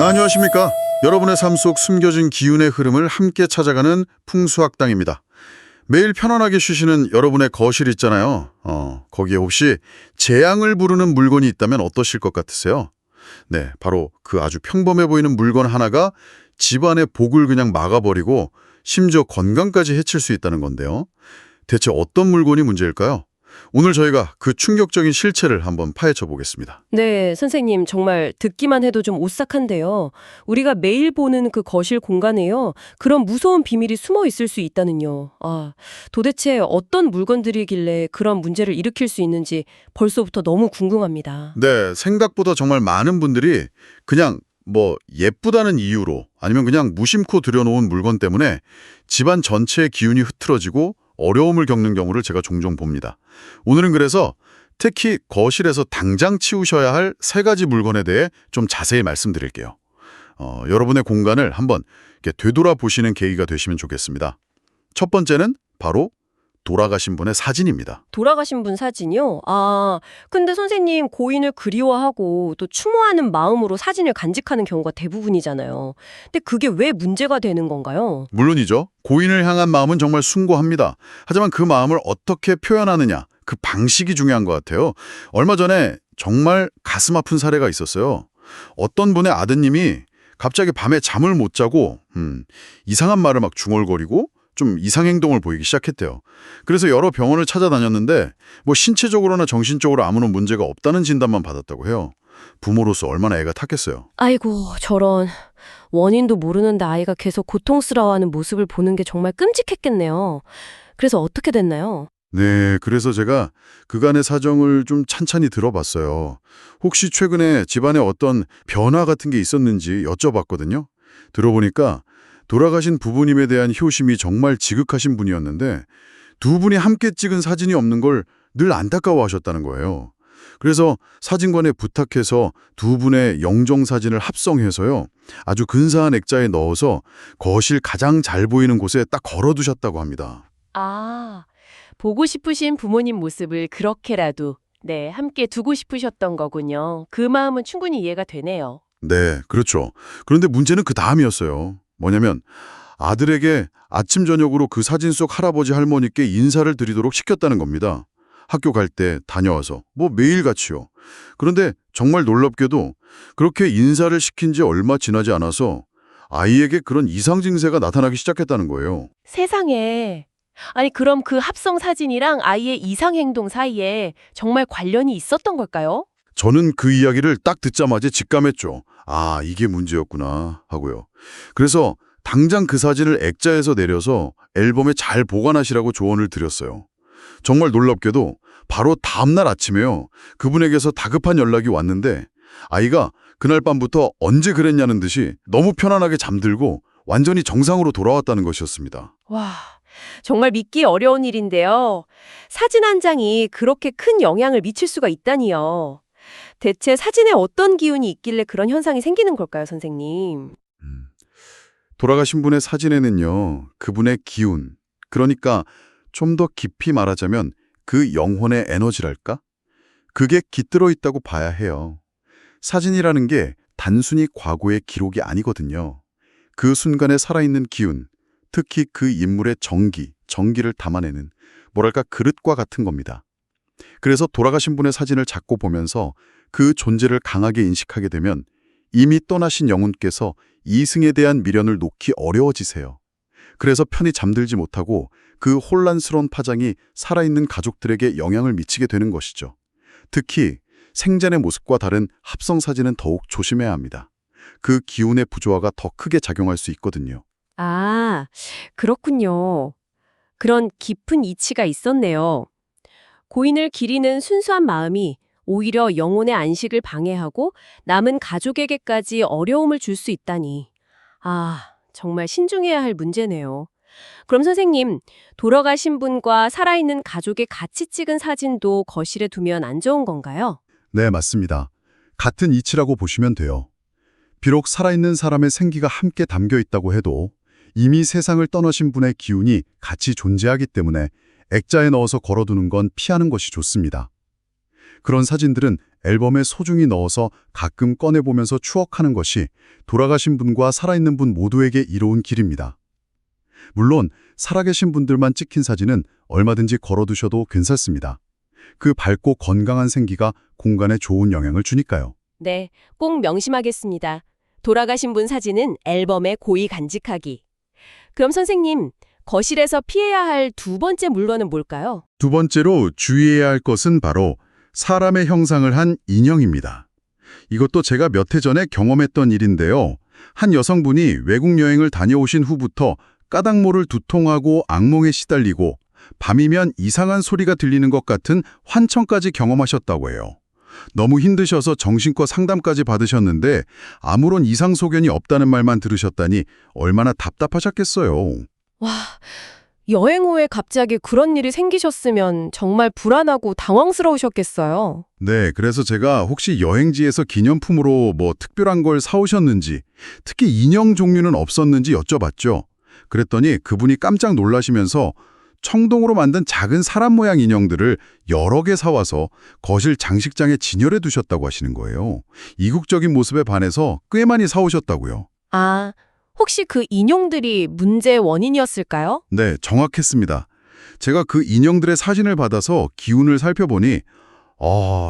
안녕하십니까. 여러분의 삶 속 숨겨진 기운의 흐름을 함께 찾아가는 풍수학당입니다. 매일 편안하게 쉬시는 여러분의 거실 있잖아요. 거기에 혹시 재앙을 부르는 물건이 있다면 어떠실 것 같으세요? 네, 바로 그 아주 평범해 보이는 물건 하나가 집안의 복을 그냥 막아버리고 심지어 건강까지 해칠 수 있다는 건데요. 대체 어떤 물건이 문제일까요? 오늘 저희가 그 충격적인 실체를 한번 파헤쳐 보겠습니다. 네, 선생님, 정말 듣기만 해도 좀 오싹한데요. 우리가 매일 보는 그 거실 공간에요. 그런 무서운 비밀이 숨어 있을 수 있다는요. 도대체 어떤 물건들이길래 그런 문제를 일으킬 수 있는지 벌써부터 너무 궁금합니다. 네, 생각보다 정말 많은 분들이 그냥 예쁘다는 이유로 아니면 그냥 무심코 들여놓은 물건 때문에 집안 전체의 기운이 흐트러지고 어려움을 겪는 경우를 제가 종종 봅니다. 오늘은 그래서 특히 거실에서 당장 치우셔야 할 3가지 물건에 대해 좀 자세히 말씀드릴게요. 여러분의 공간을 한번 이렇게 되돌아보시는 계기가 되시면 좋겠습니다. 첫 번째는 바로 돌아가신 분의 사진입니다. 돌아가신 분 사진이요? 근데 선생님, 고인을 그리워하고 또 추모하는 마음으로 사진을 간직하는 경우가 대부분이잖아요. 근데 그게 왜 문제가 되는 건가요? 물론이죠. 고인을 향한 마음은 정말 숭고합니다. 하지만 그 마음을 어떻게 표현하느냐, 그 방식이 중요한 것 같아요. 얼마 전에 정말 가슴 아픈 사례가 있었어요. 어떤 분의 아드님이 갑자기 밤에 잠을 못 자고 이상한 말을 막 중얼거리고 좀 이상 행동을 보이기 시작했대요. 그래서 여러 병원을 찾아다녔는데 신체적으로나 정신적으로 아무런 문제가 없다는 진단만 받았다고 해요. 부모로서 얼마나 애가 탔겠어요. 아이고, 저런. 원인도 모르는데 아이가 계속 고통스러워하는 모습을 보는 게 정말 끔찍했겠네요. 그래서 어떻게 됐나요? 네, 그래서 제가 그간의 사정을 좀 찬찬히 들어봤어요. 혹시 최근에 집안에 어떤 변화 같은 게 있었는지 여쭤봤거든요. 들어보니까 돌아가신 부부님에 대한 효심이 정말 지극하신 분이었는데 두 분이 함께 찍은 사진이 없는 걸 늘 안타까워하셨다는 거예요. 그래서 사진관에 부탁해서 두 분의 영정사진을 합성해서요. 아주 근사한 액자에 넣어서 거실 가장 잘 보이는 곳에 딱 걸어두셨다고 합니다. 보고 싶으신 부모님 모습을 그렇게라도, 함께 두고 싶으셨던 거군요. 그 마음은 충분히 이해가 되네요. 네, 그렇죠. 그런데 문제는 그 다음이었어요. 뭐냐면 아들에게 아침 저녁으로 그 사진 속 할아버지 할머니께 인사를 드리도록 시켰다는 겁니다. 학교 갈 때 다녀와서 매일같이요. 그런데 정말 놀랍게도 그렇게 인사를 시킨 지 얼마 지나지 않아서 아이에게 그런 이상 증세가 나타나기 시작했다는 거예요. 세상에. 아니, 그럼 그 합성 사진이랑 아이의 이상 행동 사이에 정말 관련이 있었던 걸까요? 저는 그 이야기를 딱 듣자마자 직감했죠. 아, 이게 문제였구나 하고요. 그래서 당장 그 사진을 액자에서 내려서 앨범에 잘 보관하시라고 조언을 드렸어요. 정말 놀랍게도 바로 다음날 아침에요. 그분에게서 다급한 연락이 왔는데 아이가 그날 밤부터 언제 그랬냐는 듯이 너무 편안하게 잠들고 완전히 정상으로 돌아왔다는 것이었습니다. 와, 정말 믿기 어려운 일인데요. 사진 한 장이 그렇게 큰 영향을 미칠 수가 있다니요. 대체 사진에 어떤 기운이 있길래 그런 현상이 생기는 걸까요, 선생님? 돌아가신 분의 사진에는요. 그분의 기운, 그러니까 좀 더 깊이 말하자면 그 영혼의 에너지랄까? 그게 깃들어 있다고 봐야 해요. 사진이라는 게 단순히 과거의 기록이 아니거든요. 그 순간에 살아있는 기운, 특히 그 인물의 정기를 담아내는 뭐랄까 그릇과 같은 겁니다. 그래서 돌아가신 분의 사진을 자꾸 보면서 그 존재를 강하게 인식하게 되면 이미 떠나신 영혼께서 이승에 대한 미련을 놓기 어려워지세요. 그래서 편히 잠들지 못하고 그 혼란스러운 파장이 살아있는 가족들에게 영향을 미치게 되는 것이죠. 특히 생전의 모습과 다른 합성사진은 더욱 조심해야 합니다. 그 기운의 부조화가 더 크게 작용할 수 있거든요. 그렇군요. 그런 깊은 이치가 있었네요. 고인을 기리는 순수한 마음이 오히려 영혼의 안식을 방해하고 남은 가족에게까지 어려움을 줄 수 있다니. 정말 신중해야 할 문제네요. 그럼 선생님, 돌아가신 분과 살아있는 가족의 같이 찍은 사진도 거실에 두면 안 좋은 건가요? 네, 맞습니다. 같은 이치라고 보시면 돼요. 비록 살아있는 사람의 생기가 함께 담겨 있다고 해도 이미 세상을 떠나신 분의 기운이 같이 존재하기 때문에 액자에 넣어서 걸어두는 건 피하는 것이 좋습니다. 그런 사진들은 앨범에 소중히 넣어서 가끔 꺼내보면서 추억하는 것이 돌아가신 분과 살아있는 분 모두에게 이로운 길입니다. 물론 살아계신 분들만 찍힌 사진은 얼마든지 걸어두셔도 괜찮습니다. 그 밝고 건강한 생기가 공간에 좋은 영향을 주니까요. 네, 꼭 명심하겠습니다. 돌아가신 분 사진은 앨범에 고이 간직하기. 그럼 선생님, 거실에서 피해야 할 두 번째 물건은 뭘까요? 두 번째로 주의해야 할 것은 바로 사람의 형상을 한 인형입니다. 이것도 제가 몇 해 전에 경험했던 일인데요. 한 여성분이 외국 여행을 다녀오신 후부터 까닭모를 두통하고 악몽에 시달리고 밤이면 이상한 소리가 들리는 것 같은 환청까지 경험하셨다고 해요. 너무 힘드셔서 정신과 상담까지 받으셨는데 아무런 이상 소견이 없다는 말만 들으셨다니 얼마나 답답하셨겠어요. 와, 여행 후에 갑자기 그런 일이 생기셨으면 정말 불안하고 당황스러우셨겠어요. 네, 그래서 제가 혹시 여행지에서 기념품으로 뭐 특별한 걸 사오셨는지, 특히 인형 종류는 없었는지 여쭤봤죠. 그랬더니 그분이 깜짝 놀라시면서 청동으로 만든 작은 사람 모양 인형들을 여러 개 사와서 거실 장식장에 진열해 두셨다고 하시는 거예요. 이국적인 모습에 반해서 꽤 많이 사오셨다고요. 아, 혹시 그 인형들이 문제의 원인이었을까요? 네, 정확했습니다. 제가 그 인형들의 사진을 받아서 기운을 살펴보니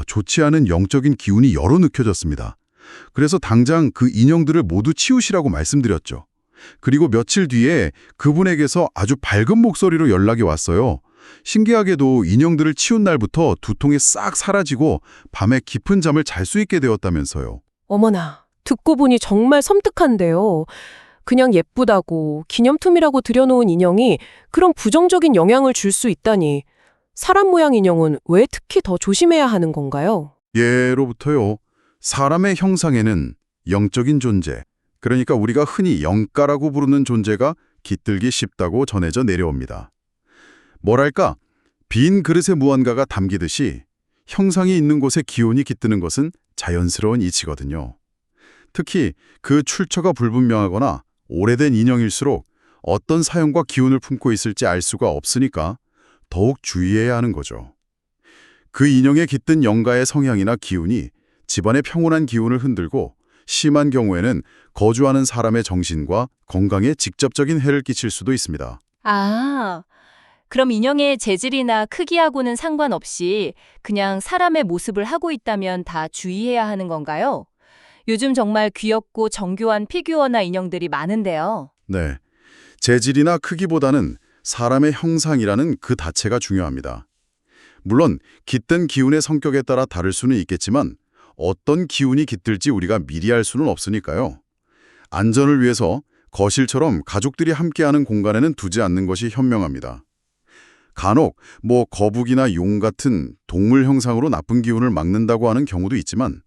좋지 않은 영적인 기운이 여러 느껴졌습니다. 그래서 당장 그 인형들을 모두 치우시라고 말씀드렸죠. 그리고 며칠 뒤에 그분에게서 아주 밝은 목소리로 연락이 왔어요. 신기하게도 인형들을 치운 날부터 두통이 싹 사라지고 밤에 깊은 잠을 잘 수 있게 되었다면서요. 어머나, 듣고 보니 정말 섬뜩한데요. 그냥 예쁘다고 기념품이라고 들여놓은 인형이 그런 부정적인 영향을 줄 수 있다니. 사람 모양 인형은 왜 특히 더 조심해야 하는 건가요? 예로부터요. 사람의 형상에는 영적인 존재, 그러니까 우리가 흔히 영가라고 부르는 존재가 깃들기 쉽다고 전해져 내려옵니다. 뭐랄까, 빈 그릇에 무언가가 담기듯이 형상이 있는 곳에 기운이 깃드는 것은 자연스러운 이치거든요. 특히 그 출처가 불분명하거나 오래된 인형일수록 어떤 사용과 기운을 품고 있을지 알 수가 없으니까 더욱 주의해야 하는 거죠. 그 인형에 깃든 영가의 성향이나 기운이 집안의 평온한 기운을 흔들고 심한 경우에는 거주하는 사람의 정신과 건강에 직접적인 해를 끼칠 수도 있습니다. 아, 그럼 인형의 재질이나 크기하고는 상관없이 그냥 사람의 모습을 하고 있다면 다 주의해야 하는 건가요? 요즘 정말 귀엽고 정교한 피규어나 인형들이 많은데요. 네, 재질이나 크기보다는 사람의 형상이라는 그 자체가 중요합니다. 물론 깃든 기운의 성격에 따라 다를 수는 있겠지만 어떤 기운이 깃들지 우리가 미리 알 수는 없으니까요. 안전을 위해서 거실처럼 가족들이 함께하는 공간에는 두지 않는 것이 현명합니다. 간혹 거북이나 용 같은 동물 형상으로 나쁜 기운을 막는다고 하는 경우도 있지만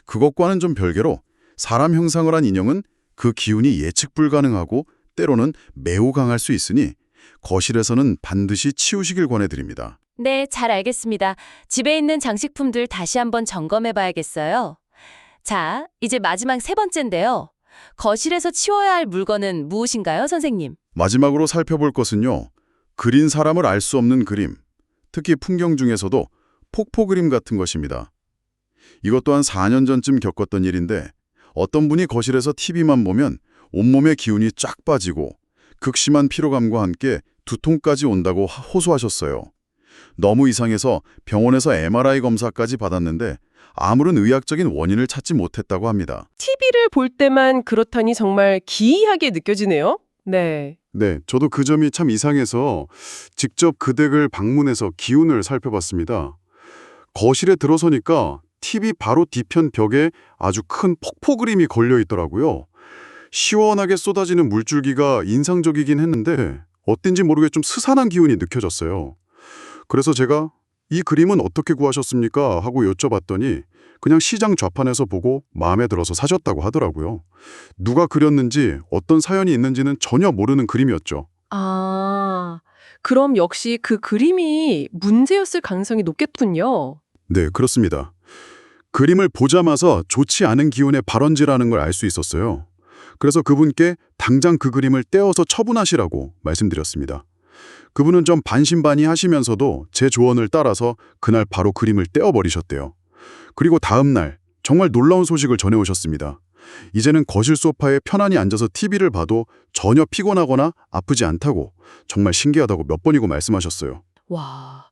그것과는 좀 별개로 사람 형상을 한 인형은 그 기운이 예측 불가능하고 때로는 매우 강할 수 있으니 거실에서는 반드시 치우시길 권해드립니다. 네, 잘 알겠습니다. 집에 있는 장식품들 다시 한번 점검해 봐야겠어요. 자, 이제 마지막 세 번째인데요. 거실에서 치워야 할 물건은 무엇인가요, 선생님? 마지막으로 살펴볼 것은요. 그린 사람을 알 수 없는 그림, 특히 풍경 중에서도 폭포 그림 같은 것입니다. 이것 또한 4년 전쯤 겪었던 일인데 어떤 분이 거실에서 TV만 보면 온몸의 기운이 쫙 빠지고 극심한 피로감과 함께 두통까지 온다고 호소하셨어요. 너무 이상해서 병원에서 MRI 검사까지 받았는데 아무런 의학적인 원인을 찾지 못했다고 합니다. TV를 볼 때만 그렇다니 정말 기이하게 느껴지네요. 네. 네, 저도 그 점이 참 이상해서 직접 그 댁을 방문해서 기운을 살펴봤습니다. 거실에 들어서니까 TV 바로 뒤편 벽에 아주 큰 폭포 그림이 걸려 있더라고요. 시원하게 쏟아지는 물줄기가 인상적이긴 했는데 어땠는지 모르게 좀 스산한 기운이 느껴졌어요. 그래서 제가 이 그림은 어떻게 구하셨습니까? 하고 여쭤봤더니 그냥 시장 좌판에서 보고 마음에 들어서 사셨다고 하더라고요. 누가 그렸는지 어떤 사연이 있는지는 전혀 모르는 그림이었죠. 아, 그럼 역시 그 그림이 문제였을 가능성이 높겠군요. 네, 그렇습니다. 그림을 보자마자 좋지 않은 기운의 발원지라는 걸 알 수 있었어요. 그래서 그분께 당장 그 그림을 떼어서 처분하시라고 말씀드렸습니다. 그분은 좀 반신반의하시면서도 제 조언을 따라서 그날 바로 그림을 떼어버리셨대요. 그리고 다음 날 정말 놀라운 소식을 전해오셨습니다. 이제는 거실 소파에 편안히 앉아서 TV를 봐도 전혀 피곤하거나 아프지 않다고, 정말 신기하다고 몇 번이고 말씀하셨어요. 와,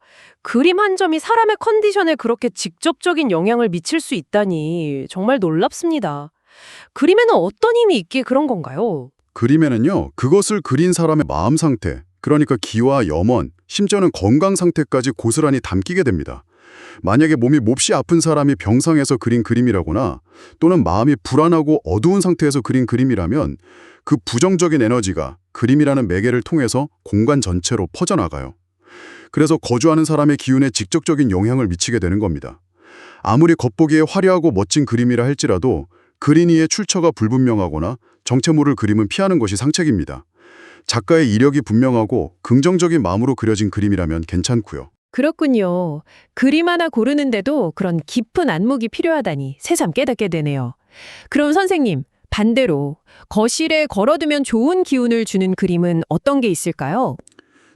그림 한 점이 사람의 컨디션에 그렇게 직접적인 영향을 미칠 수 있다니 정말 놀랍습니다. 그림에는 어떤 힘이 있기에 그런 건가요? 그림에는요, 그것을 그린 사람의 마음 상태, 그러니까 기와 염원, 심지어는 건강 상태까지 고스란히 담기게 됩니다. 만약에 몸이 몹시 아픈 사람이 병상에서 그린 그림이라거나 또는 마음이 불안하고 어두운 상태에서 그린 그림이라면 그 부정적인 에너지가 그림이라는 매개를 통해서 공간 전체로 퍼져나가요. 그래서 거주하는 사람의 기운에 직접적인 영향을 미치게 되는 겁니다. 아무리 겉보기에 화려하고 멋진 그림이라 할지라도 그린 이의 출처가 불분명하거나 정체모를 그림은 피하는 것이 상책입니다. 작가의 이력이 분명하고 긍정적인 마음으로 그려진 그림이라면 괜찮고요. 그렇군요. 그림 하나 고르는데도 그런 깊은 안목이 필요하다니 새삼 깨닫게 되네요. 그럼 선생님, 반대로 거실에 걸어두면 좋은 기운을 주는 그림은 어떤 게 있을까요?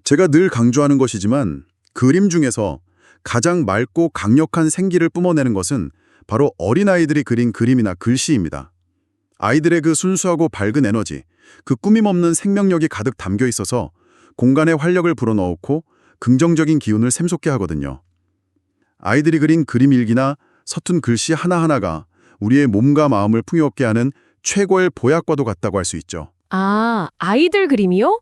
제가 늘 강조하는 것이지만 그림 중에서 가장 맑고 강력한 생기를 뿜어내는 것은 바로 어린아이들이 그린 그림이나 글씨입니다. 아이들의 그 순수하고 밝은 에너지, 그 꾸밈없는 생명력이 가득 담겨 있어서 공간에 활력을 불어넣고 긍정적인 기운을 샘솟게 하거든요. 아이들이 그린 그림 일기나 서툰 글씨 하나하나가 우리의 몸과 마음을 풍요롭게 하는 최고의 보약과도 같다고 할 수 있죠. 아, 아이들 그림이요?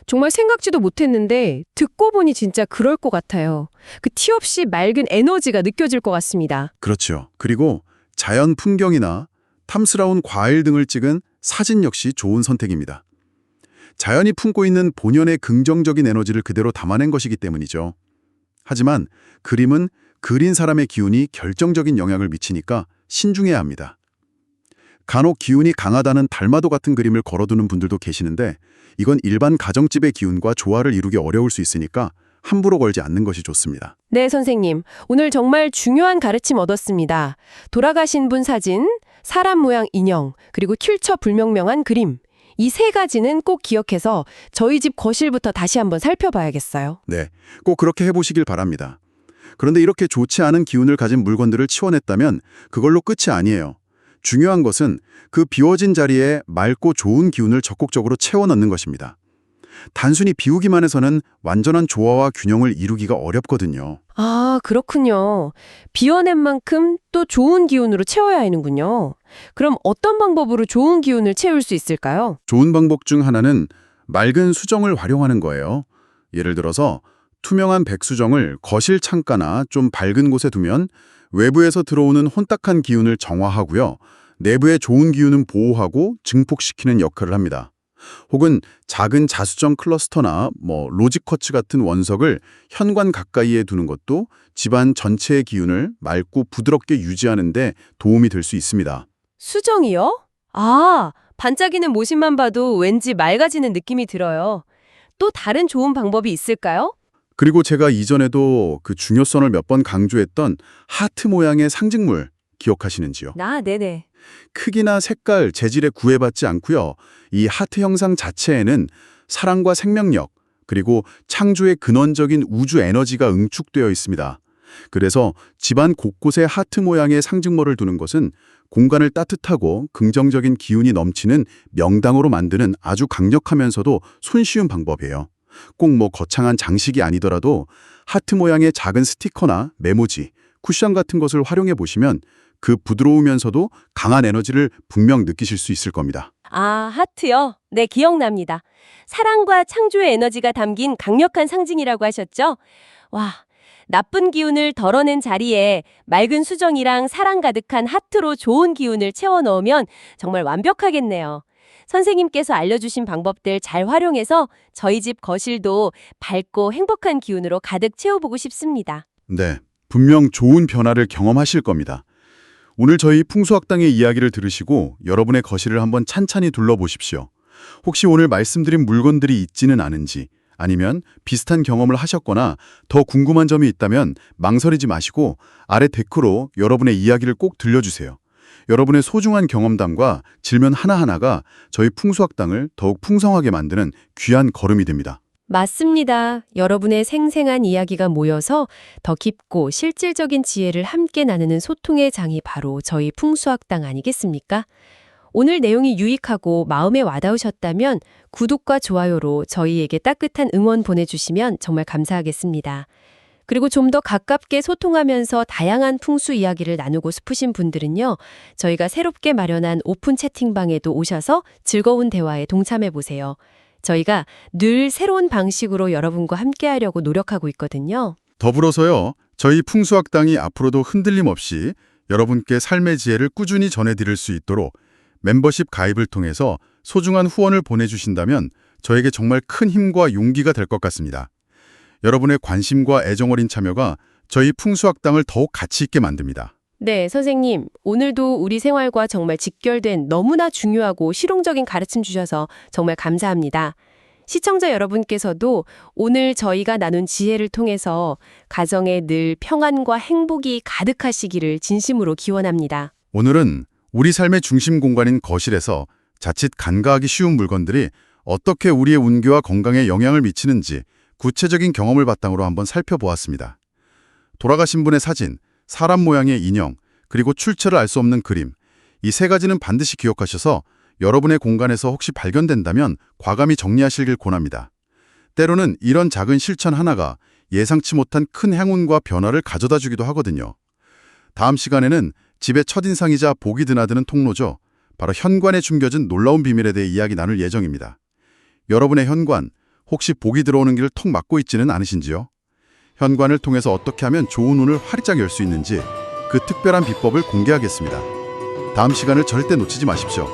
정말 생각지도 못했는데 듣고 보니 진짜 그럴 것 같아요. 그 티 없이 맑은 에너지가 느껴질 것 같습니다. 그렇죠. 그리고 자연 풍경이나 탐스러운 과일 등을 찍은 사진 역시 좋은 선택입니다. 자연이 품고 있는 본연의 긍정적인 에너지를 그대로 담아낸 것이기 때문이죠. 하지만 그림은 그린 사람의 기운이 결정적인 영향을 미치니까 신중해야 합니다. 간혹 기운이 강하다는 달마도 같은 그림을 걸어두는 분들도 계시는데 이건 일반 가정집의 기운과 조화를 이루기 어려울 수 있으니까 함부로 걸지 않는 것이 좋습니다. 네, 선생님. 오늘 정말 중요한 가르침 얻었습니다. 돌아가신 분 사진, 사람 모양 인형, 그리고 출처 불명명한 그림. 이 세 가지는 꼭 기억해서 저희 집 거실부터 다시 한번 살펴봐야겠어요. 네, 꼭 그렇게 해보시길 바랍니다. 그런데 이렇게 좋지 않은 기운을 가진 물건들을 치워냈다면 그걸로 끝이 아니에요. 중요한 것은 그 비워진 자리에 맑고 좋은 기운을 적극적으로 채워 넣는 것입니다. 단순히 비우기만 해서는 완전한 조화와 균형을 이루기가 어렵거든요. 아, 그렇군요. 비워낸 만큼 또 좋은 기운으로 채워야 하는군요. 그럼 어떤 방법으로 좋은 기운을 채울 수 있을까요? 좋은 방법 중 하나는 맑은 수정을 활용하는 거예요. 예를 들어서 투명한 백수정을 거실 창가나 좀 밝은 곳에 두면 외부에서 들어오는 혼탁한 기운을 정화하고요. 내부의 좋은 기운은 보호하고 증폭시키는 역할을 합니다. 혹은 작은 자수정 클러스터나 로직 쿼츠 같은 원석을 현관 가까이에 두는 것도 집안 전체의 기운을 맑고 부드럽게 유지하는 데 도움이 될 수 있습니다. 수정이요? 아, 반짝이는 모습만 봐도 왠지 맑아지는 느낌이 들어요. 또 다른 좋은 방법이 있을까요? 그리고 제가 이전에도 그 중요성을 몇 번 강조했던 하트 모양의 상징물 기억하시는지요? 네네. 크기나 색깔, 재질에 구애받지 않고요. 이 하트 형상 자체에는 사랑과 생명력, 그리고 창조의 근원적인 우주 에너지가 응축되어 있습니다. 그래서 집안 곳곳에 하트 모양의 상징물을 두는 것은 공간을 따뜻하고 긍정적인 기운이 넘치는 명당으로 만드는 아주 강력하면서도 손쉬운 방법이에요. 꼭 거창한 장식이 아니더라도 하트 모양의 작은 스티커나 메모지, 쿠션 같은 것을 활용해 보시면 그 부드러우면서도 강한 에너지를 분명 느끼실 수 있을 겁니다. 아, 하트요? 네, 기억납니다. 사랑과 창조의 에너지가 담긴 강력한 상징이라고 하셨죠? 와, 나쁜 기운을 덜어낸 자리에 맑은 수정이랑 사랑 가득한 하트로 좋은 기운을 채워 넣으면 정말 완벽하겠네요. 선생님께서 알려주신 방법들 잘 활용해서 저희 집 거실도 밝고 행복한 기운으로 가득 채워보고 싶습니다. 네, 분명 좋은 변화를 경험하실 겁니다. 오늘 저희 풍수학당의 이야기를 들으시고 여러분의 거실을 한번 찬찬히 둘러보십시오. 혹시 오늘 말씀드린 물건들이 있지는 않은지, 아니면 비슷한 경험을 하셨거나 더 궁금한 점이 있다면 망설이지 마시고 아래 댓글로 여러분의 이야기를 꼭 들려주세요. 여러분의 소중한 경험담과 질문 하나하나가 저희 풍수학당을 더욱 풍성하게 만드는 귀한 걸음이 됩니다. 맞습니다. 여러분의 생생한 이야기가 모여서 더 깊고 실질적인 지혜를 함께 나누는 소통의 장이 바로 저희 풍수학당 아니겠습니까? 오늘 내용이 유익하고 마음에 와닿으셨다면 구독과 좋아요로 저희에게 따뜻한 응원 보내주시면 정말 감사하겠습니다. 그리고 좀 더 가깝게 소통하면서 다양한 풍수 이야기를 나누고 싶으신 분들은요, 저희가 새롭게 마련한 오픈 채팅방에도 오셔서 즐거운 대화에 동참해보세요. 저희가 늘 새로운 방식으로 여러분과 함께하려고 노력하고 있거든요. 더불어서요, 저희 풍수학당이 앞으로도 흔들림 없이 여러분께 삶의 지혜를 꾸준히 전해드릴 수 있도록 멤버십 가입을 통해서 소중한 후원을 보내주신다면 저에게 정말 큰 힘과 용기가 될 것 같습니다. 여러분의 관심과 애정 어린 참여가 저희 풍수학당을 더욱 가치 있게 만듭니다. 네, 선생님. 오늘도 우리 생활과 정말 직결된 너무나 중요하고 실용적인 가르침 주셔서 정말 감사합니다. 시청자 여러분께서도 오늘 저희가 나눈 지혜를 통해서 가정에 늘 평안과 행복이 가득하시기를 진심으로 기원합니다. 오늘은 우리 삶의 중심 공간인 거실에서 자칫 간과하기 쉬운 물건들이 어떻게 우리의 운기와 건강에 영향을 미치는지 구체적인 경험을 바탕으로 한번 살펴보았습니다. 돌아가신 분의 사진, 사람 모양의 인형, 그리고 출처를 알 수 없는 그림, 이 세 가지는 반드시 기억하셔서 여러분의 공간에서 혹시 발견된다면 과감히 정리하시길 권합니다. 때로는 이런 작은 실천 하나가 예상치 못한 큰 행운과 변화를 가져다 주기도 하거든요. 다음 시간에는 집의 첫인상이자 복이 드나드는 통로죠. 바로 현관에 숨겨진 놀라운 비밀에 대해 이야기 나눌 예정입니다. 여러분의 현관, 혹시 복이 들어오는 길을 턱 막고 있지는 않으신지요? 현관을 통해서 어떻게 하면 좋은 운을 활짝 열 수 있는지 그 특별한 비법을 공개하겠습니다. 다음 시간을 절대 놓치지 마십시오.